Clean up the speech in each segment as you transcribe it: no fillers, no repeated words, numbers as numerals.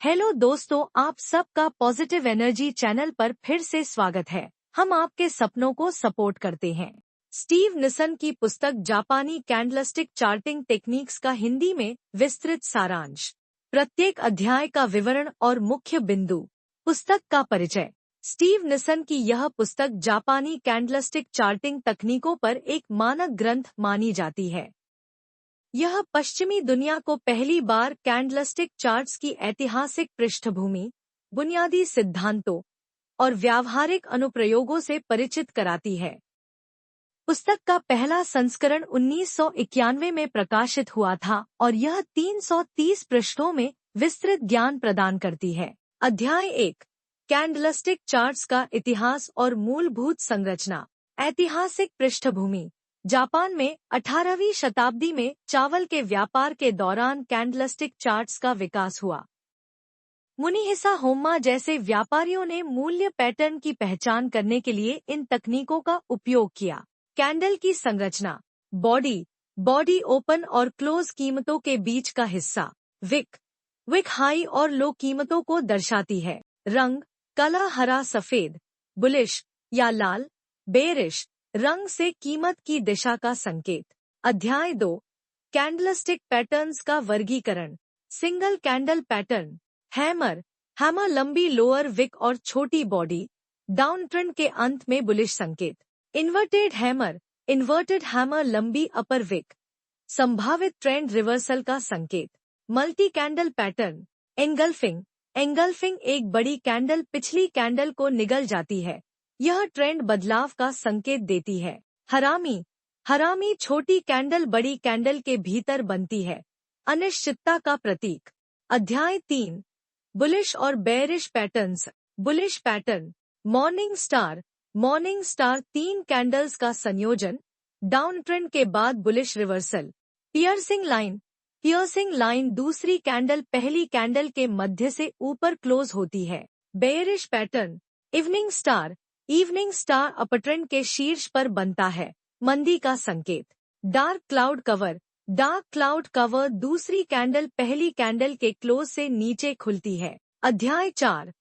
Hello दोस्तों, आप सबका पॉजिटिव एनर्जी चैनल पर फिर से स्वागत है। हम आपके सपनों को सपोर्ट करते हैं। स्टीव निसन की पुस्तक जापानी कैंडलस्टिक चार्टिंग टेक्निक्स का हिंदी में विस्तृत सारांश, प्रत्येक अध्याय का विवरण और मुख्य बिंदु। पुस्तक का परिचय। स्टीव निसन की यह पुस्तक जापानी कैंडलस्टिक चार्टिंग तकनीकों पर एक मानक ग्रंथ मानी जाती है। यह पश्चिमी दुनिया को पहली बार कैंडलस्टिक चार्ट्स की ऐतिहासिक पृष्ठभूमि, बुनियादी सिद्धांतों और व्यावहारिक अनुप्रयोगों से परिचित कराती है। पुस्तक का पहला संस्करण 1991 में प्रकाशित हुआ था और यह 330 पृष्ठों में विस्तृत ज्ञान प्रदान करती है। अध्याय 1, कैंडलस्टिक चार्ट्स का इतिहास और मूलभूत संरचना। ऐतिहासिक पृष्ठभूमि। जापान में 18वीं शताब्दी में चावल के व्यापार के दौरान कैंडलस्टिक चार्ट्स का विकास हुआ। मुनिहिसा होम्मा जैसे व्यापारियों ने मूल्य पैटर्न की पहचान करने के लिए इन तकनीकों का उपयोग किया। कैंडल की संरचना। बॉडी ओपन और क्लोज कीमतों के बीच का हिस्सा। विक हाई और लो कीमतों को दर्शाती है। रंग, काला, हरा, सफेद। बुलिश या लाल, बेरिश रंग से कीमत की दिशा का संकेत। अध्याय 2, कैंडलस्टिक पैटर्न्स का वर्गीकरण। Single candle pattern. हैमर लंबी लोअर विक और छोटी बॉडी, डाउन ट्रेंड के अंत में बुलिश संकेत। इन्वर्टेड हैमर लंबी अपर विक, संभावित ट्रेंड रिवर्सल का संकेत। Multi candle pattern. एंगल्फिंग एक बड़ी कैंडल पिछली कैंडल को निगल जाती है, यह ट्रेंड बदलाव का संकेत देती है। हरामी छोटी कैंडल बड़ी कैंडल के भीतर बनती है, अनिश्चितता का प्रतीक। अध्याय 3, बुलिश और bearish patterns. Bullish pattern. Morning star 3 candles का संयोजन, डाउन ट्रेंड के बाद बुलिश रिवर्सल। पियर्सिंग लाइन दूसरी कैंडल पहली कैंडल के मध्य से ऊपर क्लोज होती है। Bearish pattern. इवनिंग स्टार अपर ट्रेंड के शीर्ष पर बनता है, मंदी का संकेत। डार्क क्लाउड कवर दूसरी कैंडल पहली कैंडल के क्लोज से नीचे खुलती है। अध्याय 4,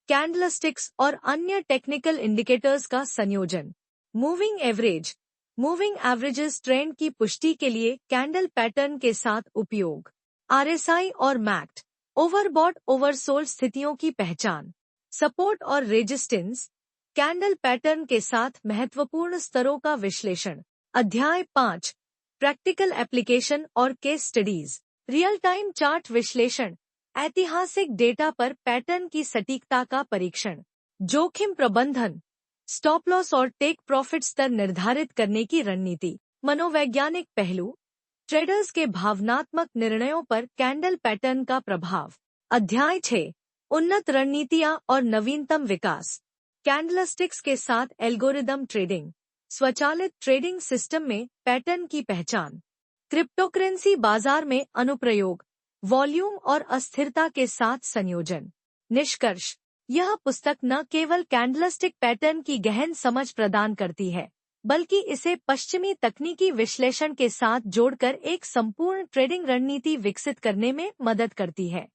कैंडलस्टिक्स और अन्य टेक्निकल इंडिकेटर्स का संयोजन। मूविंग एवरेजेस ट्रेंड की पुष्टि के लिए कैंडल पैटर्न के साथ उपयोग। RSI और मैक्ड, ओवरबॉट ओवरसोल्ड स्थितियों की पहचान। सपोर्ट और रेजिस्टेंस, कैंडल पैटर्न के साथ महत्वपूर्ण स्तरों का विश्लेषण। अध्याय 5, प्रैक्टिकल एप्लीकेशन और case studies. Real time chart विश्लेषण, ऐतिहासिक डेटा पर पैटर्न की सटीकता का परीक्षण। जोखिम प्रबंधन, स्टॉप लॉस और टेक प्रॉफिट स्तर निर्धारित करने की रणनीति। मनोवैज्ञानिक पहलू, ट्रेडर्स के भावनात्मक निर्णयों पर कैंडल पैटर्न का प्रभाव। अध्याय 6, उन्नत रणनीतियां और नवीनतम विकास। कैंडलस्टिक्स के साथ एल्गोरिदम ट्रेडिंग, स्वचालित ट्रेडिंग सिस्टम में पैटर्न की पहचान। क्रिप्टोकरेंसी बाजार में अनुप्रयोग, वॉल्यूम और अस्थिरता के साथ संयोजन। निष्कर्ष, यह पुस्तक न केवल कैंडलस्टिक पैटर्न की गहन समझ प्रदान करती है, बल्कि इसे पश्चिमी तकनीकी विश्लेषण के साथ जोड़कर एक संपूर्ण ट्रेडिंग रणनीति विकसित करने में मदद करती है।